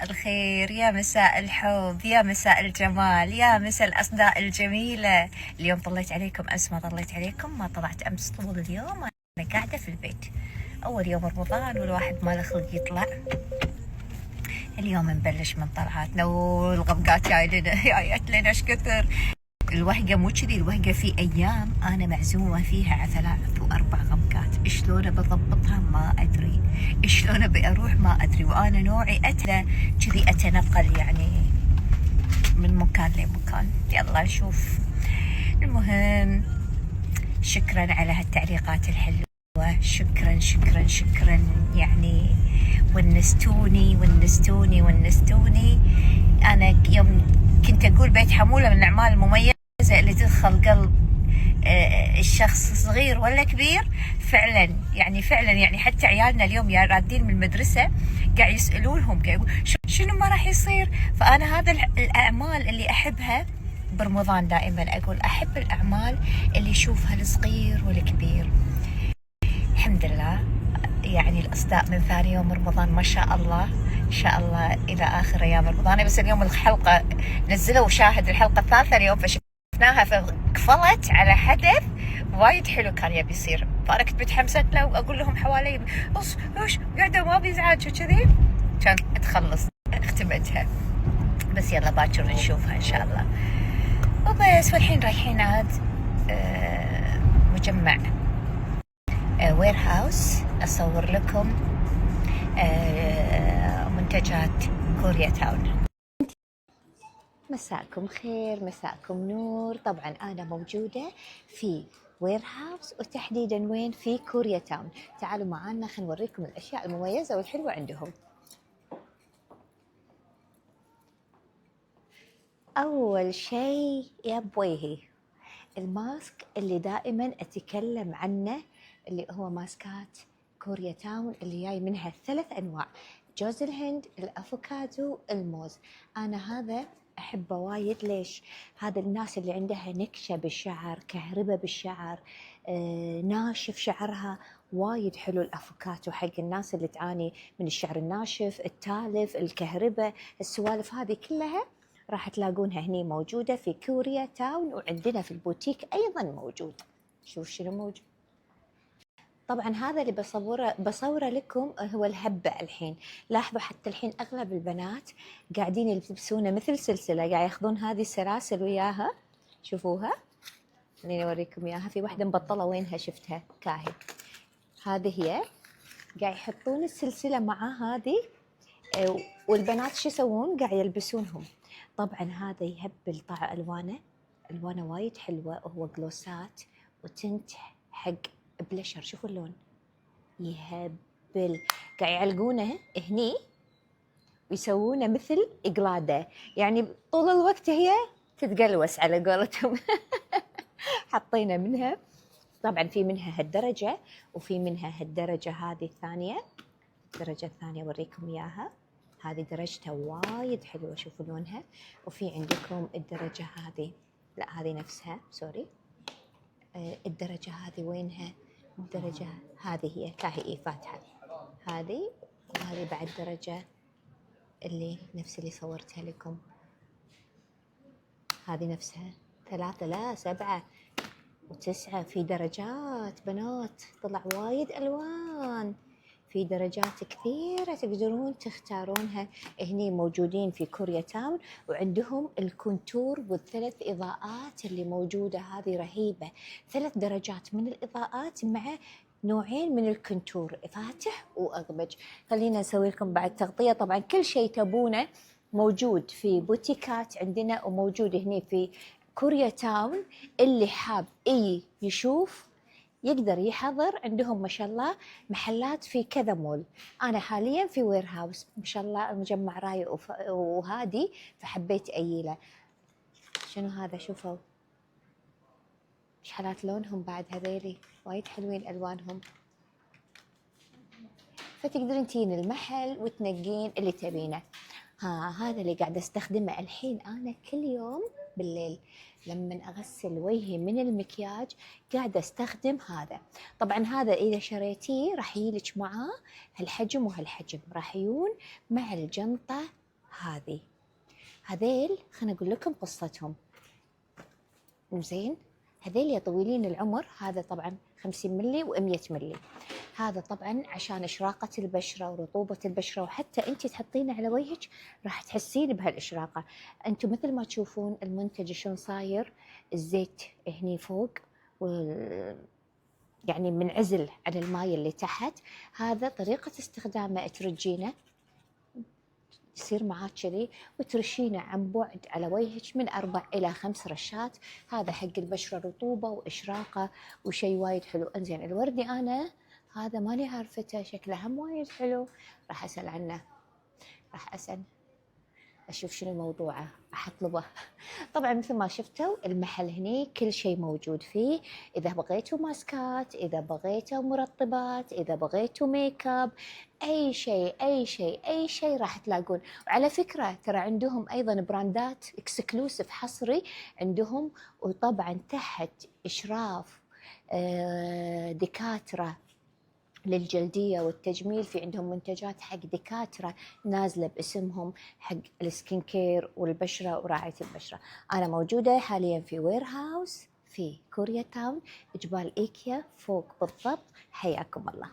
الخير، يا مساء الحب، يا مساء الجمال، يا مساء الأصداء الجميلة. اليوم طليت عليكم أمس ما طليت عليكم، ما طلعت أمس طول اليوم أنا قاعدة في البيت. أول يوم رمضان والواحد ما له خلق يطلع. اليوم نبلش من طلعاتنا والغبقات جايت لنا ايش كثر. الوهقة مو كذي، الوهقة في أيام أنا معزومة فيها على 3 و4 غبقات، شلون بضبطها ما أدري، شلون أبي أروح ما أدري، وأنا نوعي كذي أتنقل يعني من مكان لمكان. يلا نشوف. المهم شكرا على هالتعليقات الحلوة، شكرا شكرا شكرا، يعني ونستوني. أنا يوم كنت أقول بيت حمولة من الأعمال المميزة اللي تدخل قلب الشخص صغير ولا كبير، فعلا حتى عيالنا اليوم يا رادين من المدرسة قاعد يسألونهم، قاعد يقول شنو ما راح يصير. فأنا هذا الأعمال اللي أحبها برمضان، دائما أقول أحب الأعمال اللي يشوفها الصغير والكبير. الحمد لله، يعني الأصداء من ثاني يوم رمضان ما شاء الله إن شاء الله إلى آخر أيام رمضان. بس اليوم الحلقة نزلوا وشاهد الحلقة الثالثة اليوم، فشفناها فقفلت على حدث وايد حلو كان يبي يصير، فأنا كنت متحمسة له وأقول لهم حوالي وش قاعدة ما بيزعج وكذي، كان تخلص اختمتها. بس يلا باكر نشوفها إن شاء الله. وبس، والحين رايحين عاد مجمع وير هاوس أصور لكم منتجات كوريا تاون. مساءكم خير، مساءكم نور. طبعا أنا موجودة في وير هاوس، وتحديدا وين؟ في كوريا تاون. تعالوا معانا خلينا نوريكم الأشياء المميزة والحلوة عندهم. أول شيء يا بويهي الماسك اللي دائما أتكلم عنه، اللي هو ماسكات كوريا تاون، اللي جاي منها 3 أنواع: جوز الهند، الأفوكادو، الموز. أنا هذا أحبه وايد. ليش؟ هذا الناس اللي عندها نكشة بالشعر، كهربة بالشعر، ناشف شعرها، وايد حلو الأفوكادو حق الناس اللي تعاني من الشعر الناشف، التالف، الكهربة، السوالف هذه كلها راح تلاقونها هني موجودة في كوريا تاون، وعندنا في البوتيك أيضا موجود. شوف شنو موجود. طبعا هذا اللي بصوره لكم هو الهبة. الحين لاحظوا حتى الحين أغلب البنات قاعدين يلبسونه مثل سلسلة، قاعد ياخذون هذه السلاسل وياها. شوفوها، خليني أوريكم إياها. في واحدة مبطلة وينها؟ شفتها كاهي. هذه هي، قاعد يحطون السلسلة مع هذه، والبنات شو يسوون؟ قاعد يلبسونهم. طبعا هذا يهبل طع ألوانه وايد حلوة، وهو جلوسات وتنت حق بلشر. شوفوا اللون يهبل. قاعد يعلقونه هني ويسوونه مثل إقلادة، يعني طول الوقت هي تتقلوس على قولتهم. حطينا منها، طبعا في منها هالدرجة، وفي منها هالدرجة هذه الثانية. الدرجة الثانية أوريكم إياها، هذه درجتها وايد حلوة، شوفوا لونها. وفي عندكم الدرجة هذه، لا هذه نفسها، سوري. الدرجة هذه وينها؟ الدرجة هذه هي كاهي فاتحة هذه، وهذه بعد درجة اللي نفس اللي صورتها لكم. هذه نفسها 3 لا 7 و9. في درجات بنات، طلع وايد ألوان، في درجات كثيرة تقدرون تختارونها. هني موجودين في كوريا تاون، وعندهم الكونتور وال3 إضاءات اللي موجودة، هذه رهيبة. 3 درجات من الإضاءات مع نوعين من الكونتور، فاتح وأغمج. خلينا نسوي لكم بعد تغطية. طبعا كل شيء تبونه موجود في بوتيكات عندنا، وموجود هني في كوريا تاون. اللي حاب يشوف يقدر يحضر، عندهم ما شاء الله محلات في كذا مول. أنا حاليا في وير هاوس ما شاء الله، المجمع راي وهادي، فحبيت أيله. شنو هذا؟ شوفوا شحالات لونهم بعد، هذيلي وايد حلوين ألوانهم. فتقدرين تجين المحل وتنقين اللي تبينه. هذا اللي قاعدة استخدمه الحين أنا كل يوم بالليل لما أغسل وجهي من المكياج، قاعدة استخدم هذا. طبعا هذا إذا شريتيه راح يجيلك معاه هالحجم وهالحجم، راح يجون مع الجنطة هذه. هذيل خليني أقول لكم قصتهم. زين، هذيل يا طويلين العمر، هذا طبعا 50 ملي و100 ملي. هذا طبعا عشان إشراقة البشرة ورطوبة البشرة، وحتى أنت تحطينه على وجهك راح تحسين بهالإشراقة. أنتم مثل ما تشوفون المنتج شلون صاير، الزيت هني فوق يعني منعزل عن الماء اللي تحت. هذا طريقة استخدامه، ترجينه يصير معاك كذي وترشينه عن بعد على وجهك من 4 إلى 5 رشات. هذا حق البشرة رطوبة وإشراقة وشي وايد حلو. انزين الوردي أنا هذا ماني عارفته، شكله هم وايد حلو، راح أسأل عنه، راح أسأل أشوف شنو موضوعه، راح أطلبه. طبعا مثل ما شفتوا المحل هني كل شيء موجود فيه. إذا بغيتوا ماسكات، إذا بغيتوا مرطبات، إذا بغيتوا ميك اب، أي شيء أي شيء أي شيء راح تلاقون. وعلى فكرة ترى عندهم أيضا براندات اكسكلوسيف حصري عندهم، وطبعا تحت إشراف دكاترة للجلدية والتجميل. في عندهم منتجات حق دكاترة نازلة باسمهم حق السكين كير والبشرة ورعاية البشرة. أنا موجودة حاليا في وير هاوس في كوريا تاون، جبال إيكيا فوق بالضبط. حياكم الله.